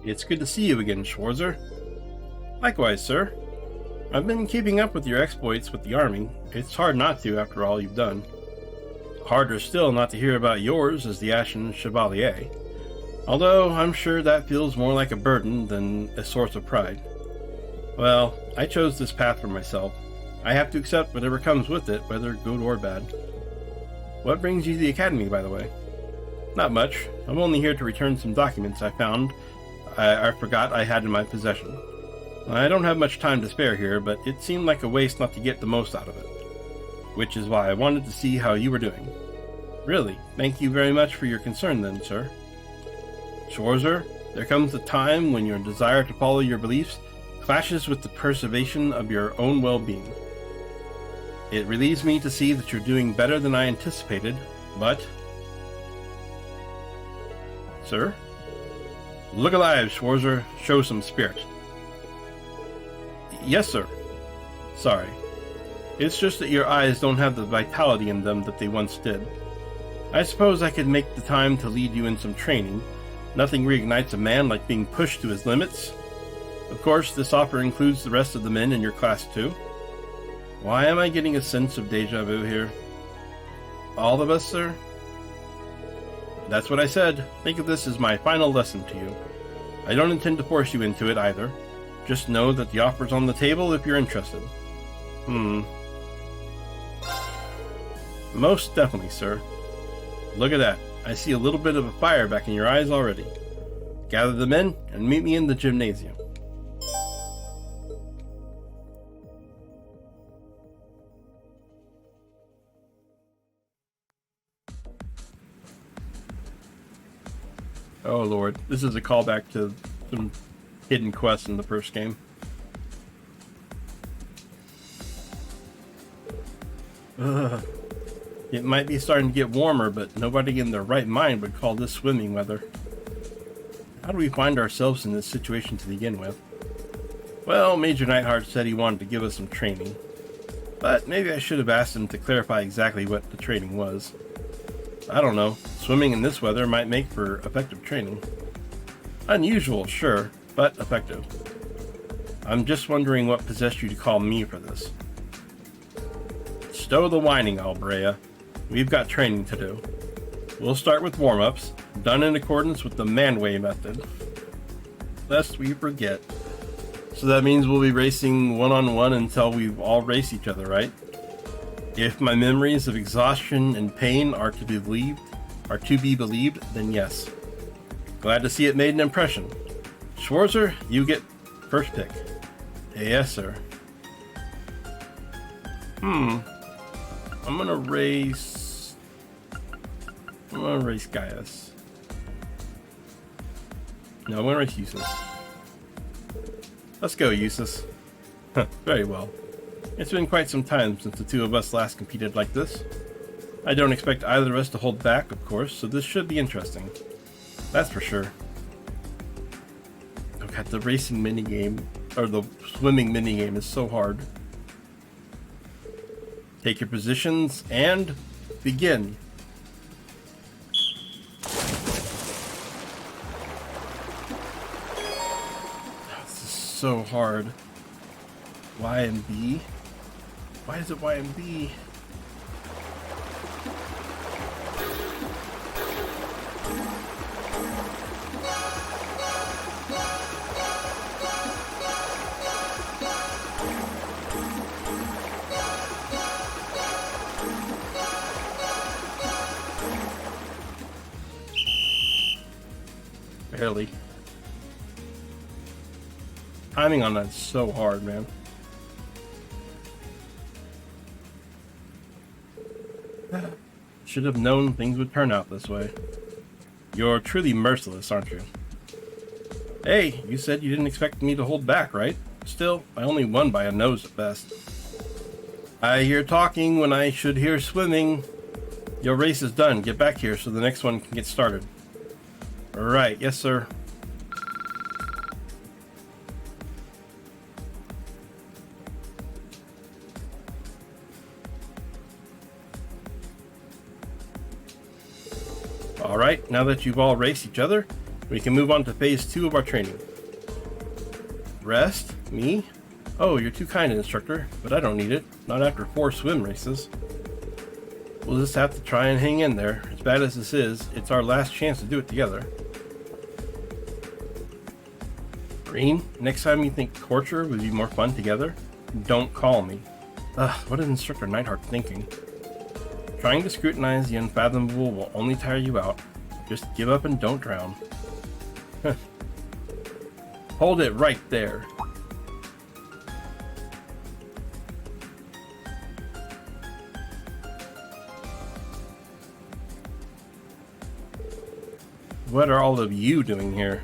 It's good to see you again, Schwarzer. Likewise, sir. I've been keeping up with your exploits with the Army. It's hard not to after all you've done. Harder still not to hear about yours as the Ashen Chevalier. Although I'm sure that feels more like a burden than a source of pride. Well, I chose this path for myself. I have to accept whatever comes with it, whether good or bad. What brings you to the Academy, by the way? Not much. I'm only here to return some documents I found I forgot I had in my possession. I don't have much time to spare here, but it seemed like a waste not to get the most out of it. Which is why I wanted to see how you were doing. Really, thank you very much for your concern then, sir. Schwarzer, there comes a time when your desire to follow your beliefs clashes with the preservation of your own well-being. It relieves me to see that you're doing better than I anticipated, but... Sir? Look alive, Schwarzer. Show some spirit. Yes, sir. Sorry. It's just that your eyes don't have the vitality in them that they once did. I suppose I could make the time to lead you in some training. Nothing reignites a man like being pushed to his limits. Of course, this offer includes the rest of the men in your class too. Why am I getting a sense of deja vu here? All of us, sir? That's what I said. Think of this as my final lesson to you. I don't intend to force you into it either. Just know that the offer's on the table if you're interested. Most definitely, sir. Look at that. I see a little bit of a fire back in your eyes already. Gather the men and meet me in the gymnasium. Oh lord, this is a callback to some hidden quests in the first game. Ugh. It might be starting to get warmer, but nobody in their right mind would call this swimming weather. How do we find ourselves in this situation to begin with? Well, Major Nightheart said he wanted to give us some training. But maybe I should have asked him to clarify exactly what the training was. I don't know. Swimming in this weather might make for effective training. Unusual, sure, but effective. I'm just wondering what possessed you to call me for this. Stow the whining, Albrea. We've got training to do. We'll start with warm-ups, done in accordance with the Manway method. Lest we forget. So that means we'll be racing one-on-one until we all race each other, right? If my memories of exhaustion and pain are to be believed, then yes. Glad to see it made an impression. Schwarzer, you get first pick. Yes, sir. I'm gonna race Gaius. No, I'm gonna race Eustace. Let's go, Eustace. Very well. It's been quite some time since the two of us last competed like this. I don't expect either of us to hold back, of course, so this should be interesting. That's for sure. Oh god, the racing minigame, or the swimming minigame is so hard. Take your positions and begin. This is so hard. Y and B? Why is it Y and B? Barely. Timing on that's so hard, man. Should have known things would turn out this way. You're truly merciless, aren't you? Hey, you said you didn't expect me to hold back, right? Still, I only won by a nose at best. I hear talking when I should hear swimming. Your race is done. Get back here so the next one can get started. Alright, yes sir. Alright, now that you've all raced each other, We can move on to phase 2 of our training. Rest? Me? Oh, you're too kind, instructor, but I don't need it. Not after 4 swim races. We'll just have to try and hang in there. As bad as this is, it's our last chance to do it together. Rean, next time you think torture would be more fun together, don't call me. Ugh, what is Instructor Neidhart thinking? Trying to scrutinize the unfathomable will only tire you out. Just give up and don't drown. Hold it right there. What are all of you doing here?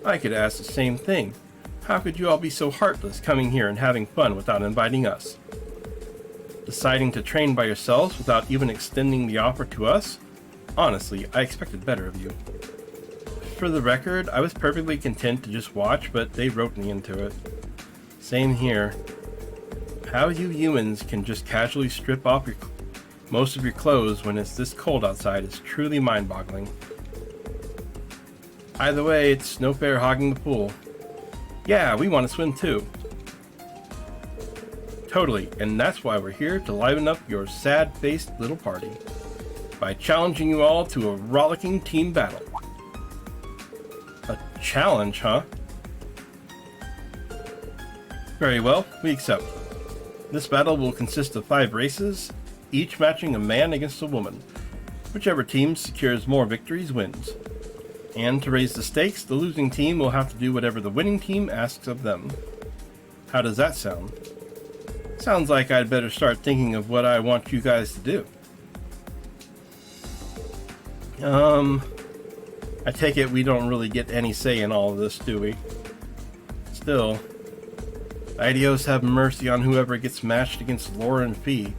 I could ask the same thing. How could you all be so heartless coming here and having fun without inviting us? Deciding to train by yourselves without even extending the offer to us? Honestly, I expected better of you. For the record, I was perfectly content to just watch, but they roped me into it. Same here. How you humans can just casually strip off most of your clothes when it's this cold outside is truly mind-boggling. Either way, it's no fair hogging the pool. Yeah, we want to swim too. Totally, and that's why we're here to liven up your sad-faced little party by challenging you all to a rollicking team battle. A challenge, huh? Very well, we accept. This battle will consist of 5 races, each matching a man against a woman. Whichever team secures more victories wins. And to raise the stakes, the losing team will have to do whatever the winning team asks of them. How does that sound? Sounds like I'd better start thinking of what I want you guys to do. I take it we don't really get any say in all of this, do we? Still, Idios have mercy on whoever gets matched against Laura and Fee.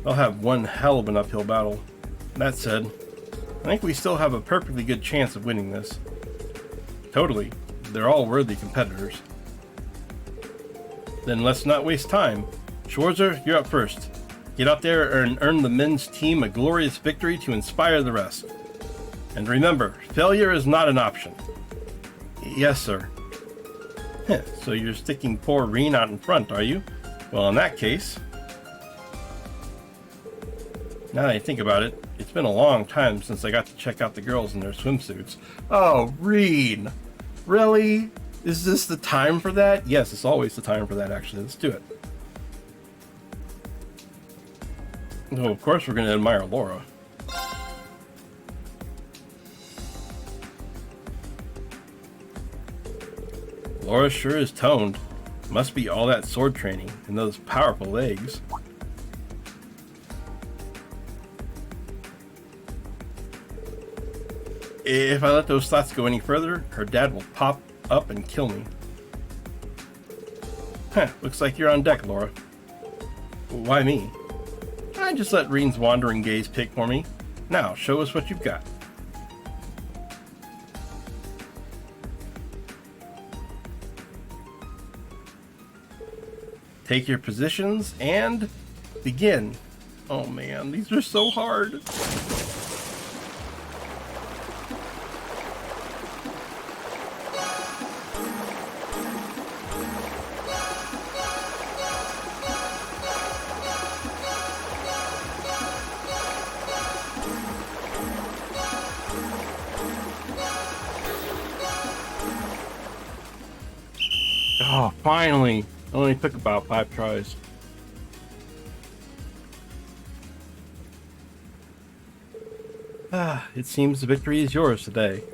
They'll have one hell of an uphill battle. That said, I think we still have a perfectly good chance of winning this. Totally. They're all worthy competitors. Then let's not waste time. Schwarzer, you're up first. Get out there and earn the men's team a glorious victory to inspire the rest. And remember, failure is not an option. Yes, sir. So you're sticking poor Rean out in front, are you? Well, in that case... Now that I think about it, it's been a long time since I got to check out the girls in their swimsuits. Oh, Rean! Really? Is this the time for that? Yes, it's always the time for that, actually. Let's do it. Oh, of course we're going to admire Laura. Laura sure is toned. Must be all that sword training and those powerful legs. If I let those thoughts go any further, her dad will pop up and kill me. Looks like you're on deck, Laura. Why me? I just let Rean's wandering gaze pick for me. Now, show us what you've got. Take your positions and begin. Oh man, these are so hard. Oh, finally! It only took about 5 tries. It seems the victory is yours today.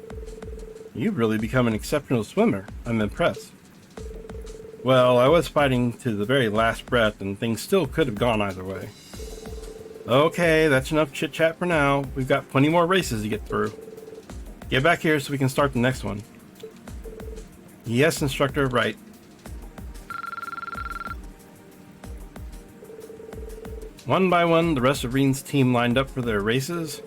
You've really become an exceptional swimmer. I'm impressed. Well, I was fighting to the very last breath, and things still could have gone either way. Okay, that's enough chit-chat for now. We've got plenty more races to get through. Get back here so we can start the next one. Yes, instructor, right. One by one, the rest of Rean's team lined up for their races.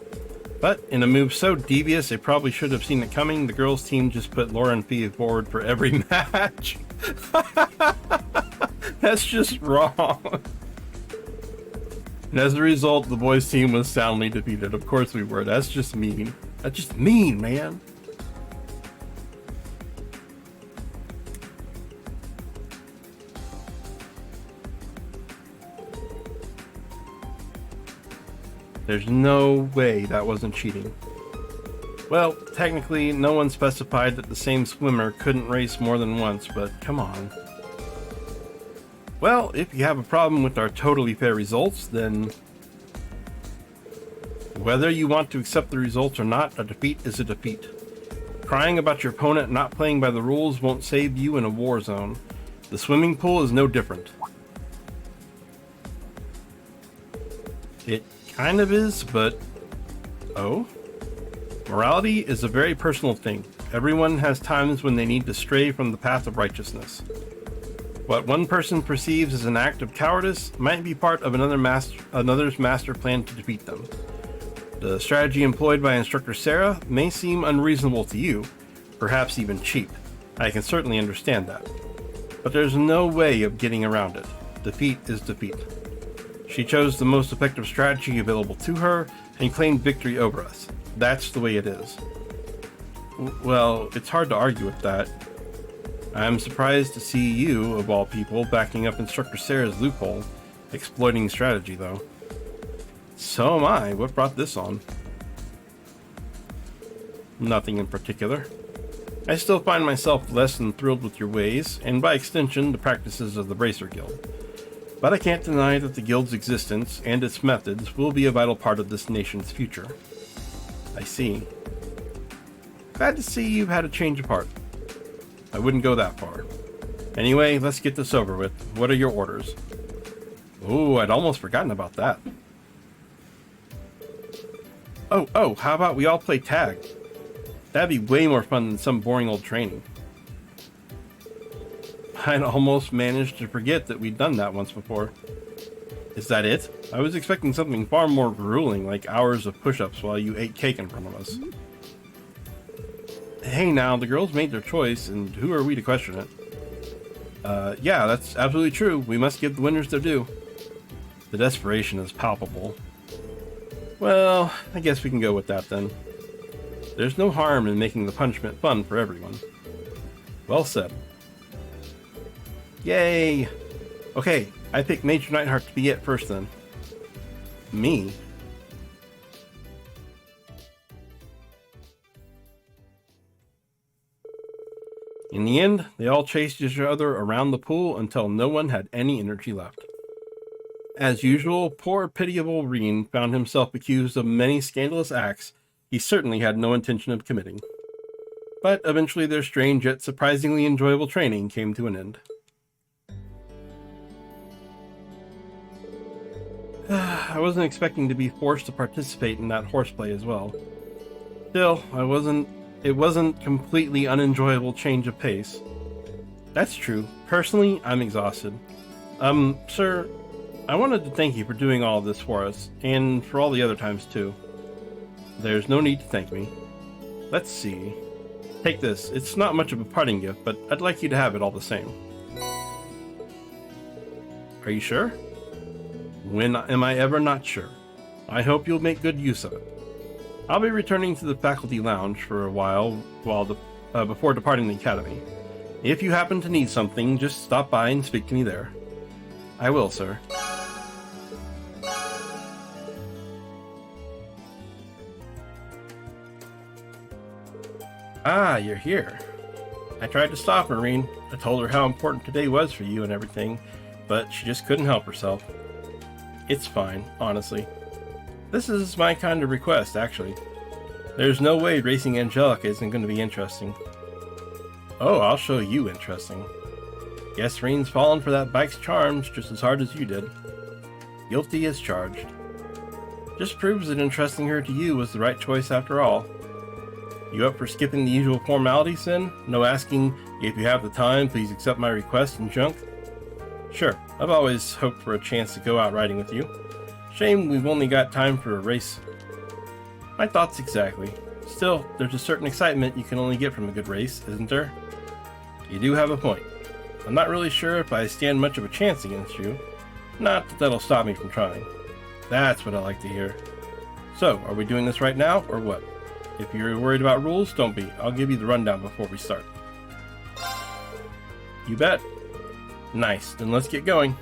But in a move so devious they probably should have seen it coming, the girls' team just put Laura and Fee forward for every match. That's just wrong. And as a result, the boys' team was soundly defeated. Of course we were. That's just mean. That's just mean, man. There's no way that wasn't cheating. Well, technically, no one specified that the same swimmer couldn't race more than once, but come on. Well, if you have a problem with our totally fair results, then whether you want to accept the results or not, a defeat is a defeat. Crying about your opponent not playing by the rules won't save you in a war zone. The swimming pool is no different. It kind of is, but oh? Morality is a very personal thing. Everyone has times when they need to stray from the path of righteousness. What one person perceives as an act of cowardice might be part of another's master plan to defeat them. The strategy employed by Instructor Sarah may seem unreasonable to you, perhaps even cheap. I can certainly understand that. But there's no way of getting around it. Defeat is defeat. She chose the most effective strategy available to her and claimed victory over us. That's the way it is. Well, it's hard to argue with that. I'm surprised to see you, of all people, backing up Instructor Sarah's loophole, exploiting strategy, though. So am I. What brought this on? Nothing in particular. I still find myself less than thrilled with your ways, and by extension, the practices of the Bracer Guild. But I can't deny that the Guild's existence and its methods will be a vital part of this nation's future. I see. Glad to see you've had a change of heart. I wouldn't go that far. Anyway, let's get this over with. What are your orders? Ooh, I'd almost forgotten about that. Oh, how about we all play tag? That'd be way more fun than some boring old training. I'd almost managed to forget that we'd done that once before. Is that it? I was expecting something far more grueling, like hours of push-ups while you ate cake in front of us. Hey now, the girls made their choice, and who are we to question it? Yeah, that's absolutely true. We must give the winners their due. The desperation is palpable. Well, I guess we can go with that then. There's no harm in making the punishment fun for everyone. Well said. Yay! Okay, I pick Major Nightheart to be it first then. Me? In the end, they all chased each other around the pool until no one had any energy left. As usual, poor pitiable Rean found himself accused of many scandalous acts he certainly had no intention of committing. But eventually their strange yet surprisingly enjoyable training came to an end. I wasn't expecting to be forced to participate in that horseplay as well. Still, it wasn't completely unenjoyable change of pace. That's true. Personally, I'm exhausted. Sir, I wanted to thank you for doing all of this for us, and for all the other times too. There's no need to thank me. Let's see. Take this. It's not much of a parting gift, but I'd like you to have it all the same. Are you sure? When am I ever not sure? I hope you'll make good use of it. I'll be returning to the faculty lounge for a while before departing the academy. If you happen to need something, just stop by and speak to me there. I will, sir. Ah, you're here. I tried to stop her, Rean. I told her how important today was for you and everything, but she just couldn't help herself. It's fine, honestly. This is my kind of request, actually. There's no way racing Angelica isn't going to be interesting. Oh, I'll show you interesting. Guess Rean's fallen for that bike's charms just as hard as you did. Guilty as charged. Just proves that entrusting her to you was the right choice after all. You up for skipping the usual formalities then? No asking, if you have the time, please accept my request and junk? Sure, I've always hoped for a chance to go out riding with you. Shame we've only got time for a race. My thoughts exactly. Still, there's a certain excitement you can only get from a good race, isn't there? You do have a point. I'm not really sure if I stand much of a chance against you. Not that that'll stop me from trying. That's what I like to hear. So, are we doing this right now, or what? If you're worried about rules, don't be. I'll give you the rundown before we start. You bet. Nice, then let's get going.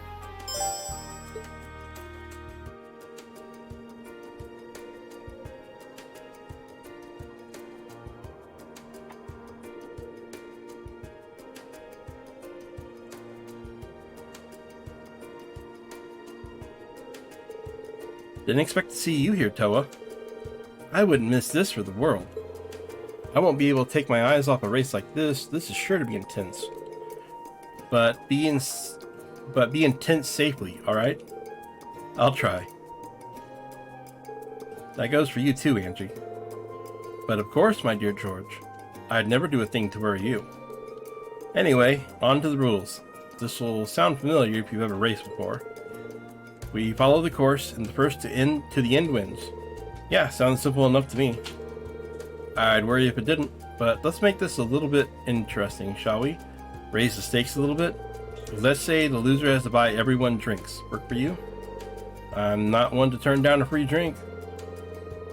Didn't expect to see you here, Toa. I wouldn't miss this for the world. I won't be able to take my eyes off a race like this. This is sure to be intense. But be intense safely, alright? I'll try. That goes for you too, Angie. But of course, my dear George. I'd never do a thing to worry you. Anyway, on to the rules. This will sound familiar if you've ever raced before. We follow the course, and the first to the end wins. Yeah, sounds simple enough to me. I'd worry if it didn't, but let's make this a little bit interesting, shall we? Raise the stakes a little bit. Let's say the loser has to buy everyone drinks. Work for you? I'm not one to turn down a free drink.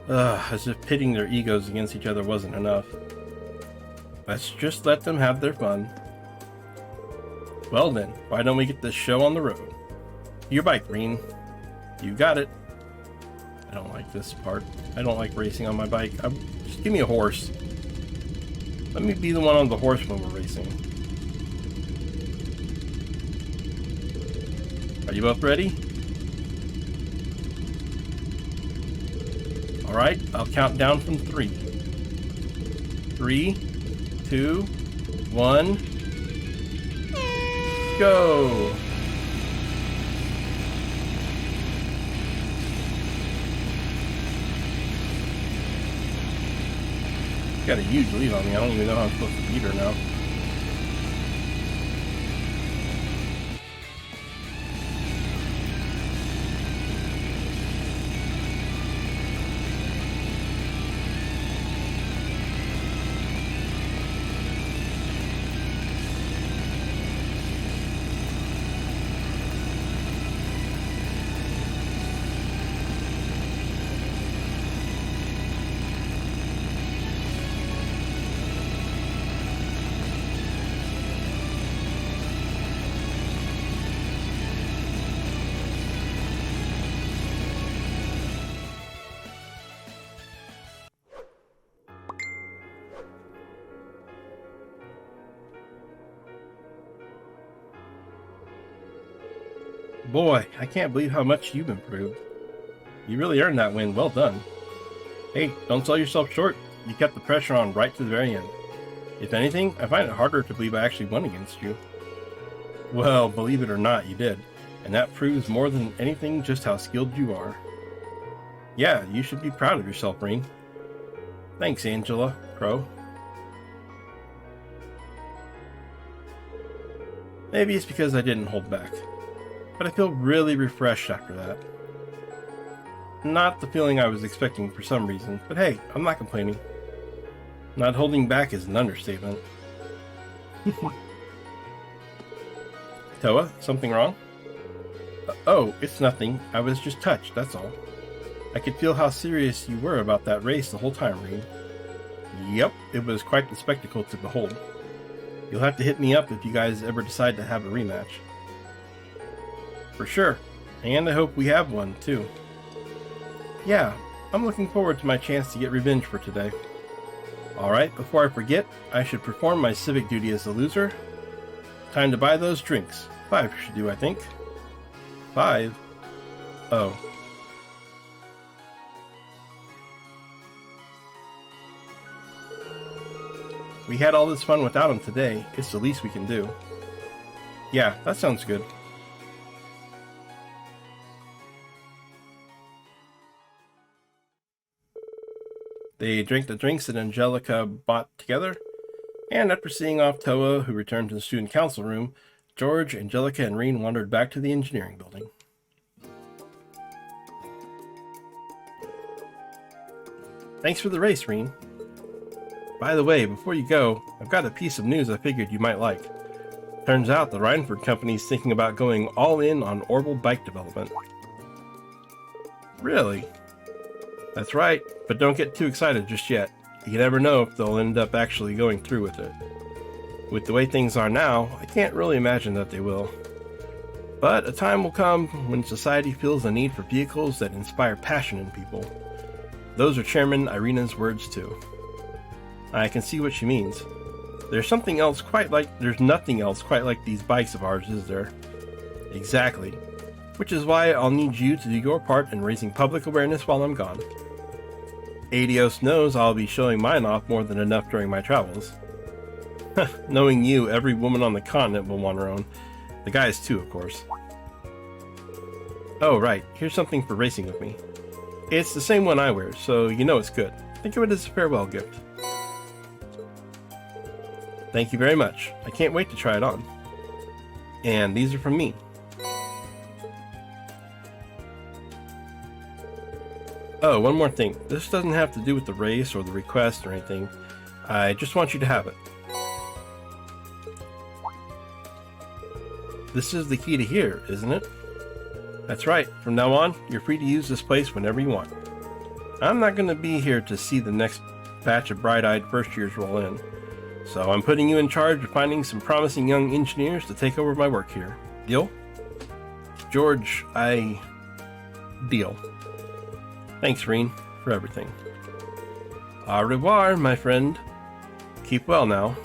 As if pitting their egos against each other wasn't enough. Let's just let them have their fun. Well then, why don't we get this show on the road? Your bike, Rean. You got it. I don't like this part. I don't like racing on my bike. Just give me a horse. Let me be the one on the horse when we're racing. Are you both ready? Alright, I'll count down from 3. 3, 2, 1. Go! Got a huge lead on me. I don't even know how I'm supposed to beat her now. Boy, I can't believe how much you've improved. You really earned that win. Well done. Hey, don't sell yourself short. You kept the pressure on right to the very end. If anything, I find it harder to believe I actually won against you. Well, believe it or not, you did. And that proves more than anything just how skilled you are. Yeah, you should be proud of yourself, Rean. Thanks, Angela, Crow. Maybe it's because I didn't hold back. But I feel really refreshed after that. Not the feeling I was expecting for some reason, but hey, I'm not complaining. Not holding back is an understatement. Toa, something wrong? Oh, it's nothing. I was just touched, that's all. I could feel how serious you were about that race the whole time, Rean. Yep, it was quite the spectacle to behold. You'll have to hit me up if you guys ever decide to have a rematch. For sure. And I hope we have one, too. Yeah, I'm looking forward to my chance to get revenge for today. Alright, before I forget, I should perform my civic duty as the loser. Time to buy those drinks. 5 should do, I think. 5? Oh. We had all this fun without him today. It's the least we can do. Yeah, that sounds good. They drank the drinks that Angelica bought together, and after seeing off Toa, who returned to the student council room, George, Angelica, and Rean wandered back to the engineering building. Thanks for the race, Rean. By the way, before you go, I've got a piece of news I figured you might like. Turns out the Reinford company's thinking about going all in on orbital bike development. Really? That's right, but don't get too excited just yet. You never know if they'll end up actually going through with it. With the way things are now, I can't really imagine that they will. But a time will come when society feels the need for vehicles that inspire passion in people. Those are Chairman Irina's words too. I can see what she means. There's nothing else quite like these bikes of ours, is there? Exactly. Which is why I'll need you to do your part in raising public awareness while I'm gone. Adios knows I'll be showing mine off more than enough during my travels. Knowing you, every woman on the continent will want her own. The guys too, of course. Oh right, here's something for racing with me. It's the same one I wear, so you know it's good. Think of it as a farewell gift. Thank you very much. I can't wait to try it on. And these are from me. Oh, one more thing. This doesn't have to do with the race or the request or anything. I just want you to have it. This is the key to here, isn't it? That's right. From now on, you're free to use this place whenever you want. I'm not going to be here to see the next batch of bright-eyed first years roll in. So I'm putting you in charge of finding some promising young engineers to take over my work here. Deal? George, Deal. Thanks, Rean, for everything. Au revoir, my friend. Keep well now.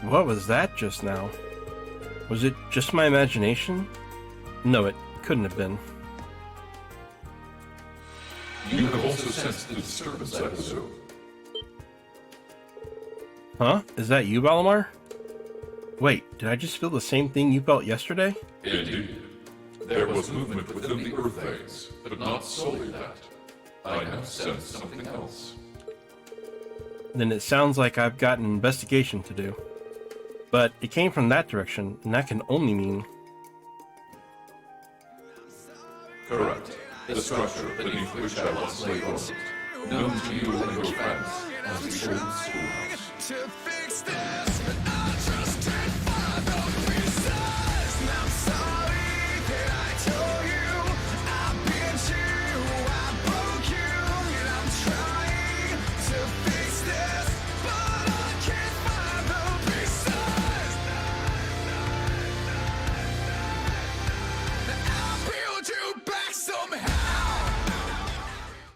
What was that just now? Was it just my imagination? No, it couldn't have been. You have also sensed the disturbance at the zoo. Huh? Is that you, Balamar? Wait, did I just feel the same thing you felt yesterday? Indeed. There was movement within the Earth eggs, but not solely that. I now sense something else. Then it sounds like I've got an investigation to do. But it came from that direction, and that can only mean... Correct. The structure beneath which I once lay orbit, known to you and your friends as the old schoolhouse.